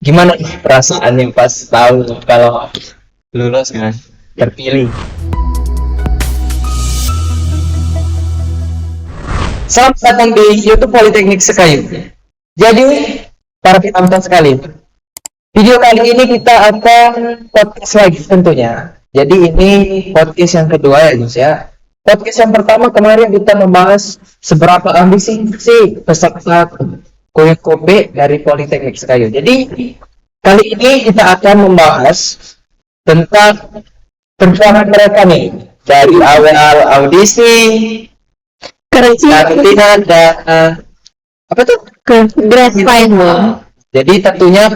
Gimana nih perasaannya pas tahu kalau lulus kan, terpilih? Selamat datang di YouTube Politeknik Sekayu. Jadi, para penonton sekali, video kali ini kita akan podcast lagi tentunya. Jadi ini podcast yang kedua ya guys ya. Podcast yang pertama kemarin kita membahas seberapa ambisi sih peserta kuliah Kobe dari Politeknik Sekayu. Jadi kali ini kita akan membahas tentang perjuangan mereka nih dari awal audisi, karantina dan apa tuh? Grand final. Jadi tentunya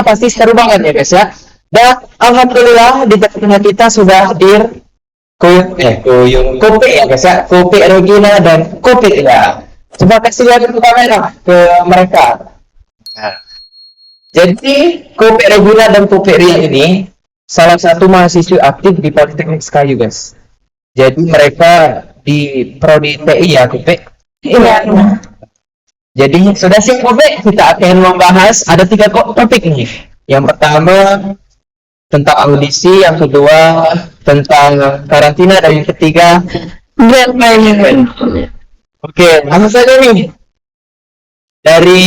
pasti seru banget ya guys ya. Dan alhamdulillah di tengah kita sudah hadir Kuyung Kopi ya guys ya, Kopi Regina dan Kopi ya. Coba kasih lihat ke kamera ke mereka. Nah, jadi Kopi Regina dan Kopi Ria ini salah satu mahasiswa aktif di Politeknik Sekayu guys. Jadi mereka di prodi TI ya Kopi. Iya. Jadi sudah siap Kopi, kita akan membahas ada 3 topik nih. Yang pertama tentang audisi, yang kedua tentang karantina, dan yang ketiga Grand final. Oke, langsung saja nih. Dari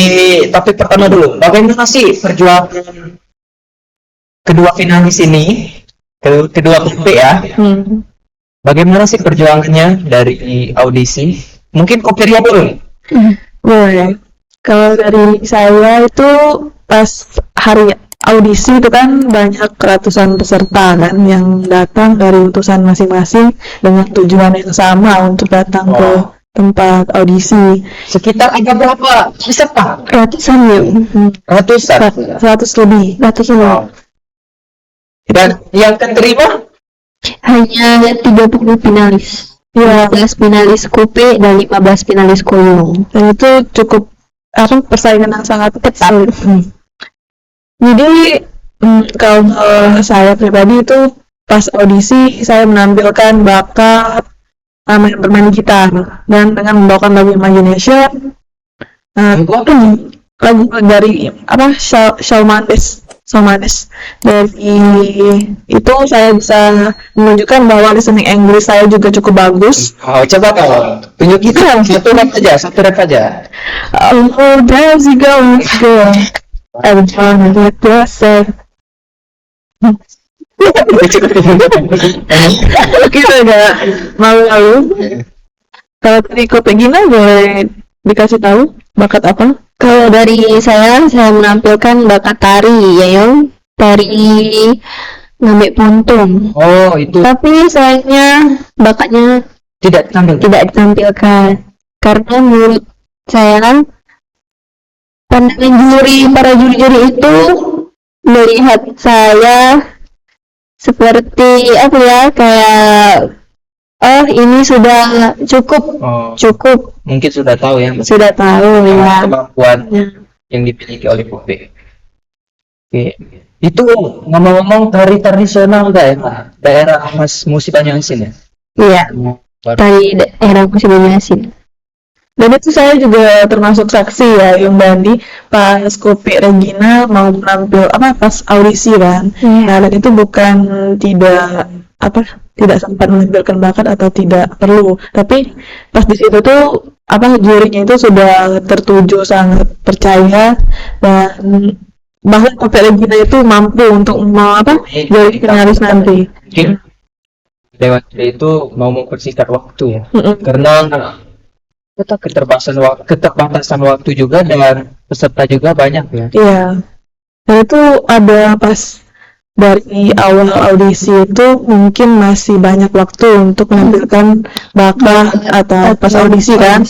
topik pertama dulu, bagaimana sih perjuangan kedua finalis ini, kedua grup ya? Bagaimana sih perjuangannya dari audisi? Mungkin Kopiria dulu. Boleh. Kalau dari saya itu pas hari audisi itu kan banyak ratusan peserta kan yang datang dari utusan masing-masing dengan tujuan yang sama untuk datang ke tempat audisi. Sekitar ada berapa peserta? Ratusan ya. Ratusan. 100 lebih. Dan yang keterima Hanya 30 finalis. 15 finalis Kopi dan 15 finalis Kuyung. Dan itu cukup persaingan yang sangat ketat. Jadi kalau saya pribadi itu pas audisi saya menampilkan bakat bermain gitar dan dengan membawakan lagu Imagination, lagu dari Shawn Mendes. Dari itu saya bisa menunjukkan bahwa listening English saya juga cukup bagus. coba kalau tunjuk kita satu rap aja. Oh, there's you go, I'm trying to get yourself. Kita agak malu-malu. Kalau dari Kopi Gina boleh dikasih tahu bakat apa? Kalau dari saya menampilkan bakat tari, tari ngambil puntung. Oh, itu. Tapi sayangnya bakatnya tidak ditampilkan karena menurut saya pandangan para juri itu melihat saya seperti kayak ini sudah cukup. Mungkin sudah tahu ya. Kemampuan yang dimiliki oleh Kopi. Oke. Itu ngomong-ngomong tari tradisional daerah khas Musi Banyuasin ya? Iya. Tari daerah Musi Banyuasin. Dan itu saya juga termasuk saksi ya, Yung Bandi pas Kopi Regina mau menampil pas audisi kan. Nah, dan itu bukan tidak sempat menampilkan bakat atau tidak perlu, tapi pas di situ tuh jurinya itu sudah tertuju sangat percaya dan bahkan Kopi Regina itu mampu untuk jadi finalis nanti. Lewat itu mau mempersingkat waktu ya, karena keterbatasan waktu juga dan peserta juga banyak ya. Iya. Dan itu ada pas dari awal audisi itu mungkin masih banyak waktu untuk menampilkan bakat atau pas audisi kan.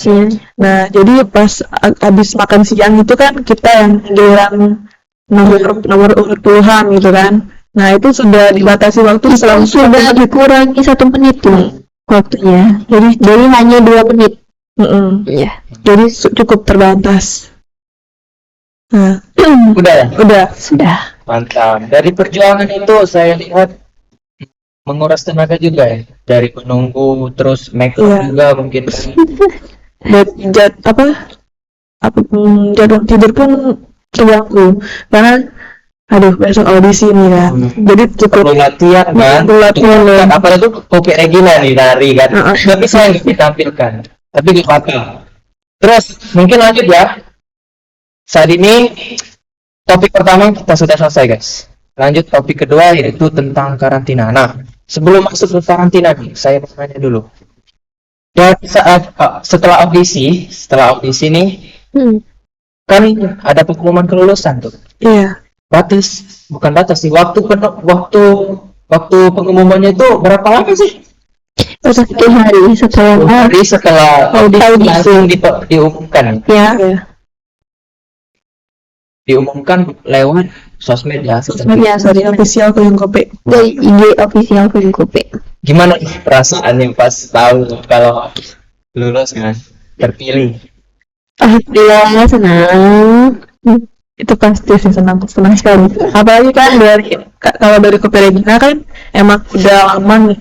Nah, jadi pas habis makan siang itu kan kita yang giliran nomor urut puluhan gitu kan. Nah, itu sudah dibatasi waktu sudah dikurangi 1 menit tuh waktunya. Jadi hanya 2 menit. Iya. Jadi cukup terbatas. Nah, Udah. Sudah. Mantap. Dari perjuangan itu saya lihat menguras tenaga juga ya. Dari menunggu terus make up juga mungkin. Dan jadwal tidur pun terganggu karena besok audisi nih kan. Jadi perlu cukup latihan kan, perlu latihan loh. apa itu kopi Regina nih lari kan, nggak bisa yang ditampilkan, tapi di apa. Terus mungkin lanjut ya. Saat ini topik pertama kita sudah selesai guys. Lanjut topik kedua yaitu tentang karantina. Nah, sebelum masuk ke karantina nih, saya mau tanya dulu. Dari saat setelah audisi nih, kan ada pengumuman kelulusan tuh. Iya. Bukan batas sih. Waktu pengumumannya itu berapa lama sih? 1 hari setelah Audisi langsung diumumkan. ya. Diumumkan lewat sosmed ya. Ya, Dari official Kuyung Kopi. dari IG official Kuyung Kopi. Gimana nih perasaannya pas tahu kalau lulus kan, terpilih? Alhamdulillah senang. Itu pasti sih senang sekali. Apalagi kan kalau dari Kopi Regina kan emang udah lama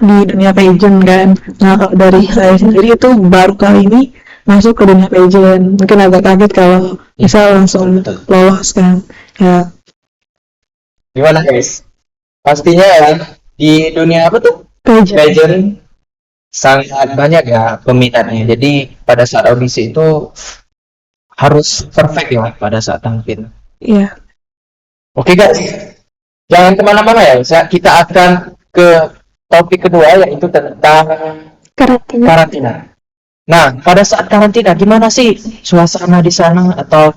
di dunia pageant kan. Nah kalau dari saya sendiri itu baru kali ini masuk ke dunia pageant. Mungkin agak kaget kalau bisa langsung lolos kan. Ya. Gimana guys? Pastinya ya di dunia apa tuh? Pageant sangat banyak ya peminatnya. Jadi pada saat audisi itu harus perfect ya pada saat tampil. Iya. Oke guys, jangan kemana-mana ya. Kita akan ke topik kedua yaitu tentang karantina. Nah, pada saat karantina gimana sih suasana di sana atau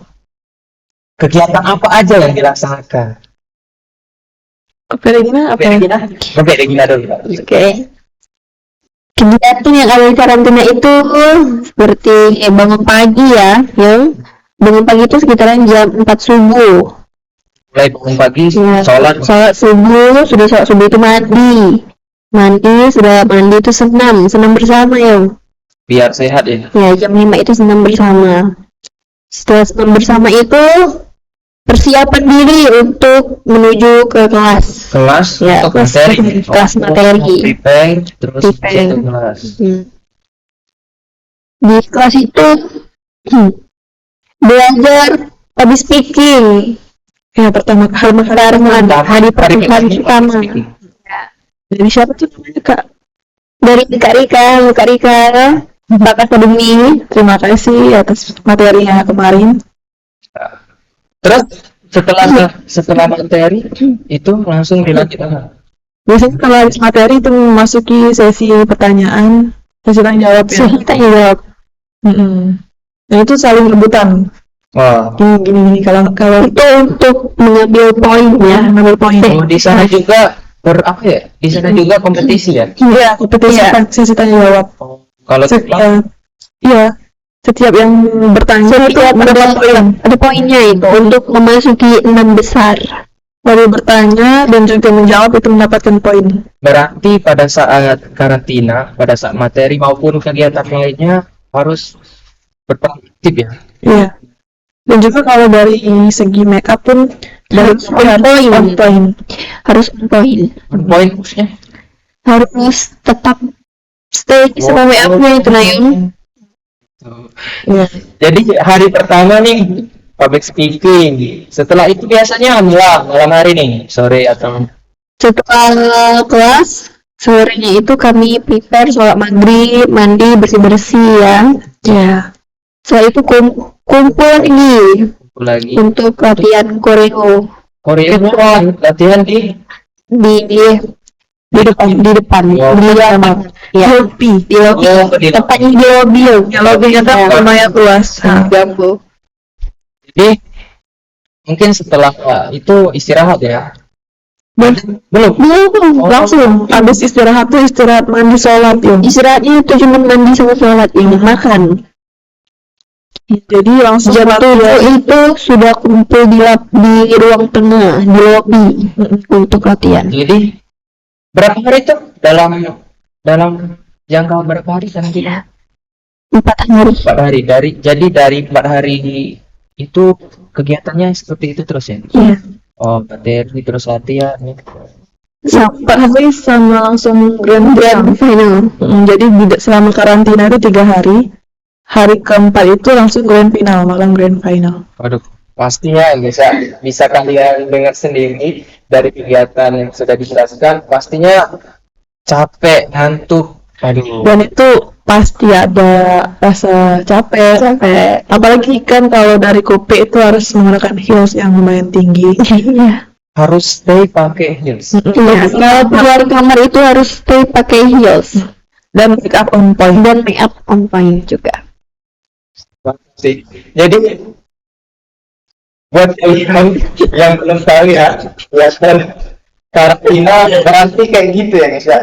kegiatan apa aja yang dilaksanakan? Kopi Regina apa? Kopi Regina dulu. Oke. Kegiatan yang ada di karantina itu seperti bangun pagi ya. Bangun pagi itu sekitaran jam 4 subuh. Mulai bangun pagi, Ya, sholat sholat subuh, sudah sholat subuh itu sudah mandi itu senam bersama ya. biar sehat ya. Ya, jam 5 itu senam bersama. Setelah senam bersama itu persiapan diri untuk menuju ke kelas. Ya, untuk materi. kelas materi. Prepare terus Prepare. masuk kelas. Di kelas itu belajar public speaking. Ya pertama Hari pertama. Dari siapa tuh namanya Kak? Dari Kak Rika, Pak Akademi. Terima kasih atas materinya kemarin. Terus setelah materi itu langsung dilanjut apa? Biasanya kalau habis materi itu memasuki sesi pertanyaan, sesi tanya jawab ya. Kita jawab. Nah itu saling rebutan. Wah. Gini kalau Itu untuk mengambil poin ya. mengambil poin. Oh, di sana juga Di sana juga kompetisi ya? Iya, kompetisi sesi tanya jawab. Kalau Setiap yang bertanya itu mendapat poin. Ada poinnya itu untuk memasuki 6 besar. Baru bertanya dan juga menjawab itu mendapatkan poin. berarti pada saat karantina, pada saat materi maupun kegiatan lainnya harus berpraktik ya. Iya. Dan juga kalau dari segi make up pun Harus on point. Harus on point. Poin maksudnya? Harus tetap stay sama make-up-nya itu Nayun. Iya. Jadi hari pertama nih public speaking. Setelah itu biasanya malam hari nih, sore atau Setelah kelas sorenya itu kami prepare sholat maghrib, mandi, bersih-bersih ya. Iya. Setelah itu kumpul lagi untuk latihan koreo Korea latihan di depan di lapangan ya Lobby. di lobby tempatnya di lobby Ya lobbynya kan lumayan luas. jambu. Jadi mungkin setelah itu istirahat ya. Belum. Langsung habis istirahat tuh istirahat mandi sholat ya. Istirahatnya itu cuma mandi sama sholat ya, makan. Jadi langsung Jam 7 itu sudah kumpul di ruang tengah di lobby untuk latihan. Jadi berapa hari itu dalam jangka berapa hari karantina? 4 hari. 4 hari dari 4 hari itu kegiatannya seperti itu terus ya. Iya. Oh, materi terus latihan. Sampai hari sama langsung grand Final. Jadi selama karantina itu 3 hari. Hari keempat itu langsung grand final, malam grand final. Waduh, Pastinya bisa kalian dengar sendiri dari kegiatan yang sudah dijelaskan, pastinya capek, ngantuk. Aduh. Dan itu pasti ada rasa capek. Apalagi kan kalau dari Kopi itu harus menggunakan heels yang lumayan tinggi. Iya. Harus stay pakai heels. Iya, kalau keluar kamar itu harus stay pakai heels Dan make up on point. dan make up on point juga. Sih. Jadi buat kalian yang belum tahu ya, karantina berarti kayak gitu ya guys ya.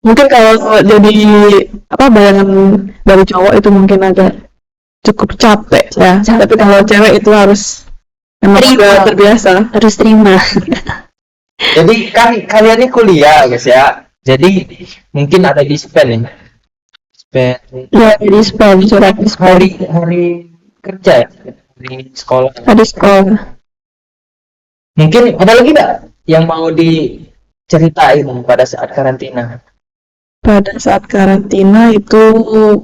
Mungkin kalau jadi bayangan dari cowok itu mungkin agak cukup capek ya. Tapi kalau cewek itu harus memang Terima. sudah terbiasa. Harus terima. Jadi kan kalian ini kuliah guys ya. Jadi mungkin ada dispen nih. Dispen Ya, di spam, surat di spam. hari kerja ya, di sekolah. Ada sekolah. Mungkin ada lagi nggak yang mau diceritain pada saat karantina? Pada saat karantina itu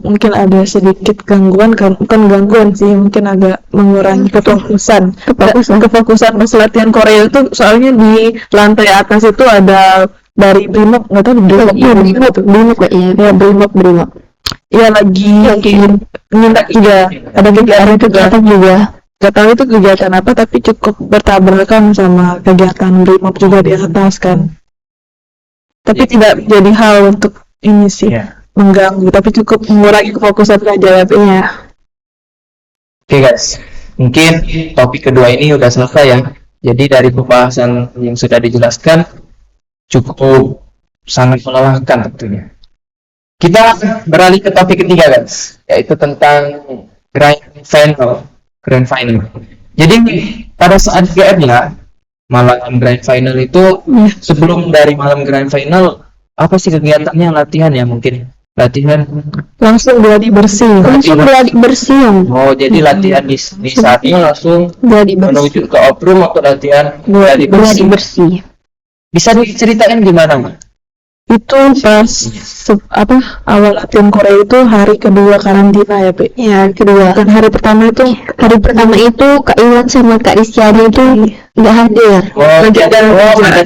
mungkin ada sedikit gangguan, bukan gangguan sih, mungkin agak mengurangi kefokusan pas latihan Korea itu. Soalnya di lantai atas itu ada dari Brimob, nggak tahu Brimob Iya, Brimob. ya lagi minta juga ada kegiatan juga. Gak tahu itu kegiatan apa, tapi cukup bertabrakan sama kegiatan Brimob juga di atas kan. Tapi tidak jadi hal untuk ini sih mengganggu, tapi cukup mengurangi kefokusan saja ya. Oke guys, mungkin topik kedua ini udah selesai ya. Jadi dari pembahasan yang sudah dijelaskan cukup sangat melelahkan tentunya. Kita beralih ke topik ketiga guys, yaitu tentang grand final. Jadi pada saat GR ya, malam grand final itu, sebelum dari malam grand final, apa sih kegiatannya? Latihan ya mungkin. Latihan Langsung gladi bersih. Oh, jadi latihan di saatnya langsung menuju ke off-room atau latihan gladi bersih. Bisa diceritain gimana, Mbak? Itu pas awal latihan Korea itu hari kedua karantina ya, Pe? Ya, kedua. Dan hari pertama itu Kak Iwan sama Kak Isyani itu nggak hadir. Lagi ada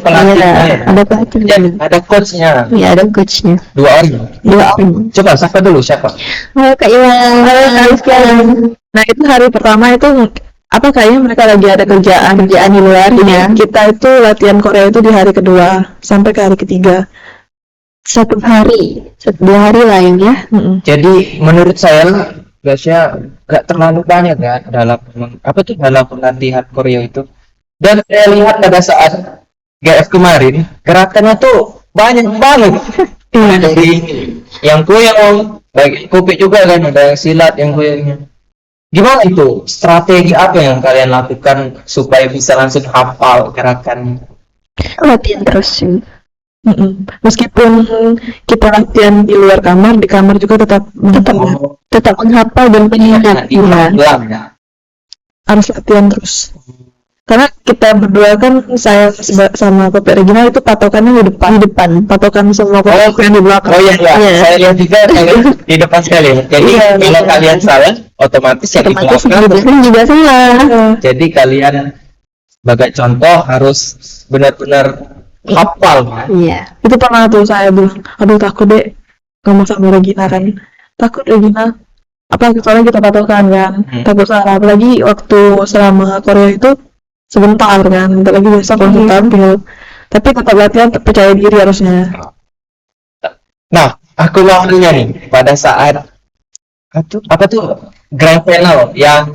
pelatihnya. Ada pelatihnya. Ada coachnya. Ya, ada coachnya. 2 orang. Coba siapa dulu? Kak Iwan. Kak Isyani. Nah, itu hari pertama itu kayaknya mereka lagi ada kerjaan di luar ya. Kita itu latihan Korea itu di hari kedua sampai ke hari ketiga. 2 hari lah ya. Jadi menurut saya guysnya gak terlalu banyak kan dalam latihan koreo itu. Dan saya lihat pada saat GF kemarin gerakannya tuh banyak banget. Dari yang goyang, bagi Kopi juga kan ada yang silat yang goyangnya. Gimana itu? Strategi apa yang kalian lakukan supaya bisa langsung hafal gerakannya? Latihan terus. Meskipun kita latihan di luar kamar, di kamar juga tetap menghafal dan mengingat. Ya. Harus latihan terus. Karena kita berdua kan, saya sama Kopi Regina itu patokannya di depan. Patokan semua Kopi yang di belakang. Oh iya. Saya lihat juga di depan sekali. Jadi kalau kalian salah, otomatis yang di belakang juga salah. Jadi kalian sebagai contoh harus benar-benar hafal. Iya. Itu pernah tuh saya bilang, aduh takut deh ngomong sama Regina kan. Takut Regina. Soalnya kita patokan kan. Takut salah. Apalagi waktu selama Korea itu sebentar kan, bentar lagi besok langsung tampil. Tapi tetap latihan, percaya diri harusnya. Nah, aku mau nanya nih, pada saat grand final yang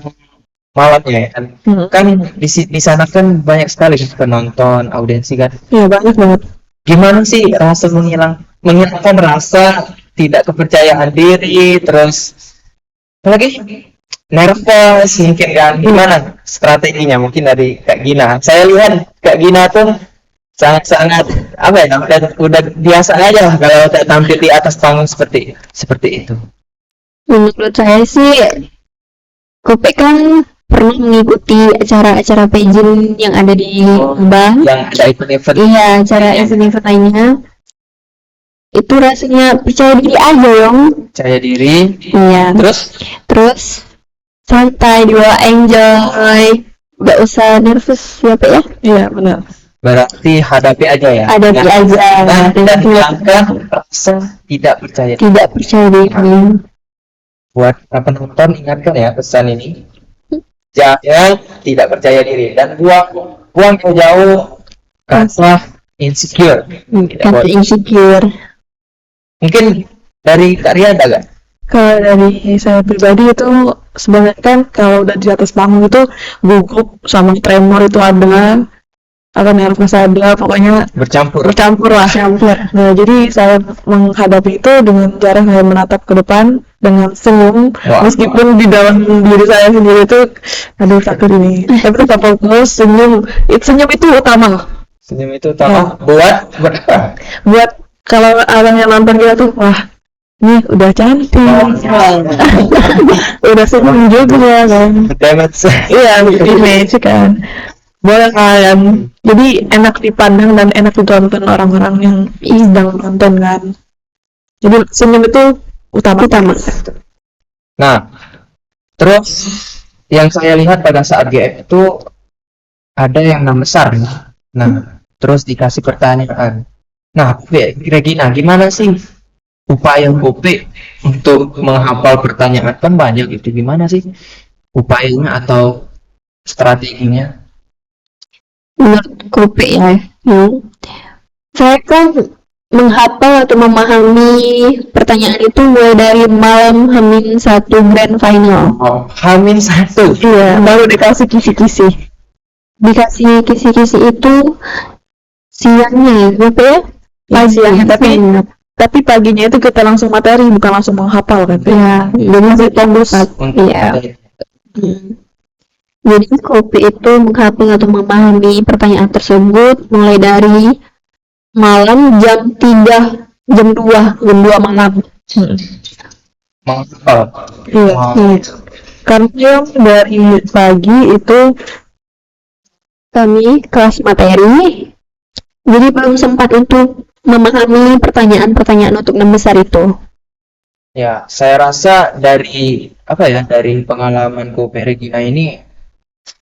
malamnya ya kan, kan di sana kan banyak sekali penonton, audiensi kan. Iya, banyak banget. Gimana sih rasa menghilangkan rasa tidak kepercayaan diri, terus apalagi nervous mungkin kan? Gimana strateginya mungkin dari Kak Gina? Saya lihat Kak Gina tuh sangat udah biasa aja lah kalau tampil di atas panggung seperti itu. Menurut saya sih, Kopi kan pernah mengikuti acara-acara pageant yang ada di Bank. Yang ada event-event. Iya, acara event-event lainnya. Itu rasanya percaya diri aja, Yong. Percaya diri. Iya. Terus santai, dibawa enjoy, nggak usah nervous ya Pak ya. Iya, benar. Berarti hadapi aja ya. Hadapi aja. Dan hilangkan rasa tidak percaya. Tidak percaya diri. Buat penonton ingatkan ya pesan ini. Jangan tidak percaya diri dan buang jauh kata insecure. Tidak Kata boleh. insecure. Mungkin dari Kak Ria ada gak? Kalau dari saya pribadi itu sebenarnya kan kalau udah di atas panggung itu gugup sama tremor itu ada, atau nervous ada, pokoknya Bercampur. bercampur lah. Nah, jadi saya menghadapi itu dengan cara saya menatap ke depan dengan senyum, Wah. meskipun di dalam diri saya sendiri itu aduh takut ini, tapi tetap fokus senyum. Senyum itu utama loh. Senyum itu utama buat apa? Buat kalau orang yang nonton kita tuh, wah ini udah cantik, udah senyum juga kan. Damage. Iya, image kan. Boleh kan. Jadi enak dipandang dan enak ditonton orang-orang yang sedang nonton kan. Jadi senyum itu utama. Nah, terus yang saya lihat pada saat GF itu ada yang 6 besar. Nah, terus dikasih pertanyaan. Nah, Regina, gimana sih upaya Kope untuk menghafal pertanyaan? Kan banyak itu. Gimana sih upayanya atau strateginya? Menurut Kope ya, saya kan menghafal atau memahami pertanyaan itu mulai dari malam H-1 grand final. Oh, H-1. Iya, baru dikasih kisi-kisi. Dikasih kisi-kisi itu siangnya ya, ya? Pagi ya, tapi paginya itu kita langsung materi, bukan langsung menghafal kan. Ya, jadi masih fokus. Untuk Iya. Jadi Kopi itu menghafal atau memahami pertanyaan tersebut mulai dari malam jam 3, jam 2 malam. menghafal. Iya. Wow. Karena yang dari pagi itu Kami kelas materi, jadi belum sempat untuk memahami pertanyaan-pertanyaan untuk 6 besar itu. Ya, saya rasa dari dari pengalaman Kope Regina ini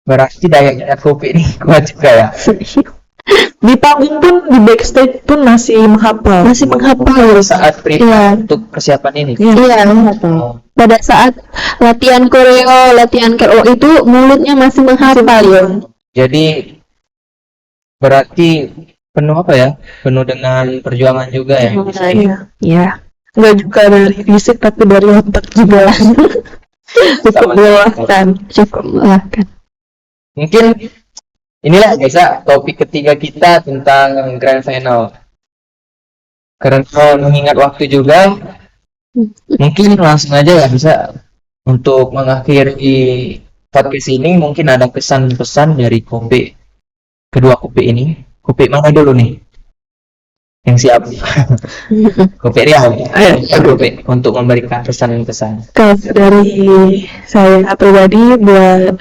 berarti daya Kope ini kuat juga ya. di panggung pun, di backstage pun masih menghafal. Masih menghafal. Saat prepare Iya. untuk persiapan ini. Iya, Oh, pada saat latihan koreo itu mulutnya masih menghafal ya. jadi berarti penuh penuh dengan perjuangan juga ya. Iya. Ya. Enggak juga dari fisik tapi dari otak juga. Cukup melelahkan. Cukup melelahkan. Mungkin inilah guys topik ketiga kita tentang Grand Final. Karena mengingat waktu juga, mungkin langsung aja ya bisa untuk mengakhiri podcast ini. Mungkin ada pesan-pesan dari Kope, kedua Kope ini. Kope mana dulu nih? Yang siap? Kope Ria. Kope untuk memberikan pesan-pesan. Kalau dari saya pribadi buat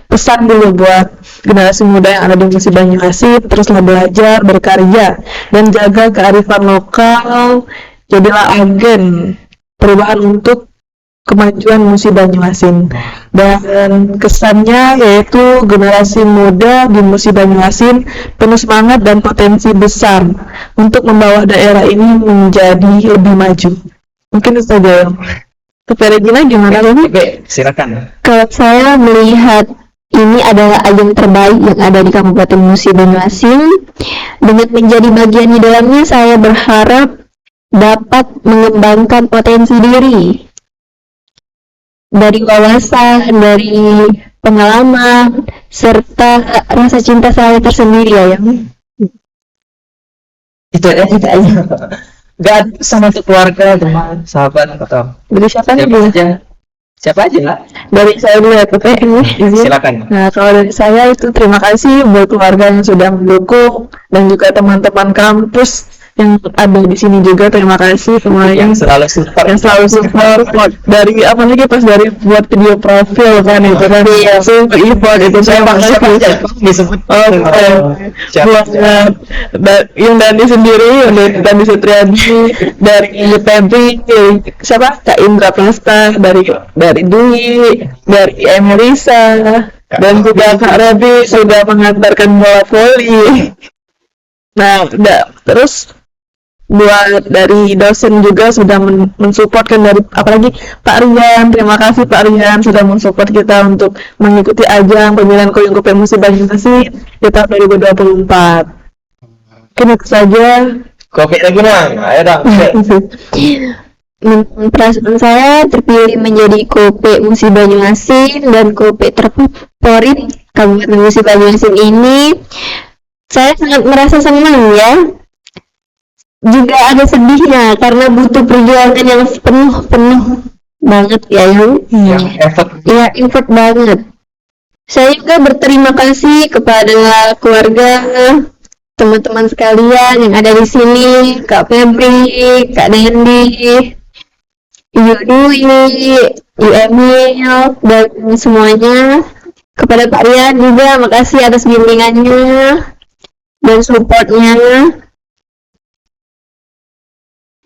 pesan dulu buat generasi muda yang ada di Musi Banyuasin, teruslah belajar, berkarya, dan jaga kearifan lokal. Jadilah agen perubahan untuk kemajuan Musi Banyuasin. Dan kesannya yaitu generasi muda di Musi Banyuasin penuh semangat dan potensi besar untuk membawa daerah ini menjadi lebih maju. Mungkin itu saja. Tapi Regina gimana lagi? Kope, silakan. Kalau saya melihat ini adalah ajang terbaik yang ada di Kabupaten Musi Banyuasin. Dengan menjadi bagian di dalamnya, saya berharap dapat mengembangkan potensi diri dari wawasan, dari pengalaman, serta rasa cinta saya tersendiri ya. Itu aja. Gak ada sama untuk keluarga, teman, sahabat atau Dari siapa nih? siapa aja lah. Dari saya dulu ya, Pepe. Silakan. Nah, kalau dari saya itu terima kasih buat keluarga yang sudah mendukung dan juga teman-teman kampus yang ada di sini juga. Terima kasih semuanya Yang selalu support. yang selalu support dari apalagi pas dari buat video profil kan itu kan super effort itu saya makasih disebut. buat yang Dani sendiri, yang Dani Sutriadi, dari Febri, siapa Kak Indra Prasta, dari Dwi, dari Emelisa, dan juga Kak Rabi sudah mengantarkan bola voli. Nah, terus buat dari dosen juga sudah mensupport kan, dari apalagi Pak Rian. Terima kasih Pak Rian sudah mensupport kita untuk mengikuti ajang pemilihan Koyung Kopi Musi Banyuwangi di tahun 2024. Mungkin itu saja. Kopi lagi nang, ayo dong. Perasaan saya terpilih menjadi Kopi Musi Banyuasin dan Kopi terfavorit Kabupaten Musi Banyuasin ini, saya sangat merasa senang ya. Juga ada sedihnya karena butuh perjuangan yang penuh banget ya, Yang effort. ya effort banget. Saya juga berterima kasih kepada keluarga, teman-teman sekalian yang ada di sini, Kak Febri, Kak Dendi, Ibu Dwi, Ibu Emil, dan semuanya. Kepada Pak Rian juga makasih atas bimbingannya dan supportnya.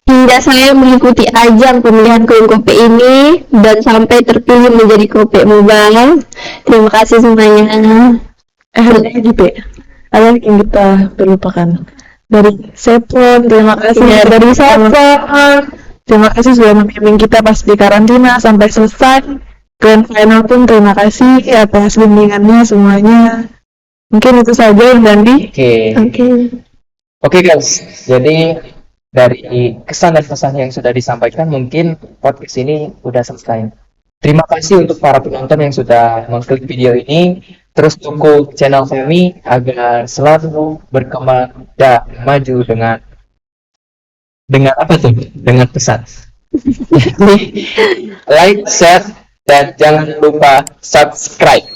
Hingga saya mengikuti ajang pemilihan Koyung Kopi ini dan sampai terpilih menjadi Kopi Mobile. Terima kasih semuanya. gitu ya. Ada yang kita terlupakan. Dari Sepon, terima kasih. Ya, dari Sepon. Terima kasih sudah membimbing kita pas di karantina sampai selesai. Grand final pun terima kasih atas bimbingannya semuanya. Mungkin itu saja yang Dandi. Oke guys, jadi dari kesan dan pesan yang sudah disampaikan, mungkin podcast ini udah selesai. Terima kasih untuk para penonton yang sudah mengklik video ini. Terus dukung channel kami agar selalu berkembang dan maju dengan apa tuh? Dengan pesan. Like, share, dan jangan lupa subscribe.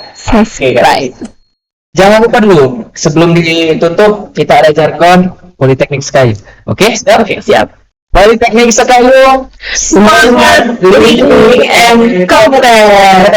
Jangan lupa dulu, sebelum ditutup kita ada jargon Politeknik Sekayu. Oke? Siap. Politeknik Sekayu, semangat, living and confident.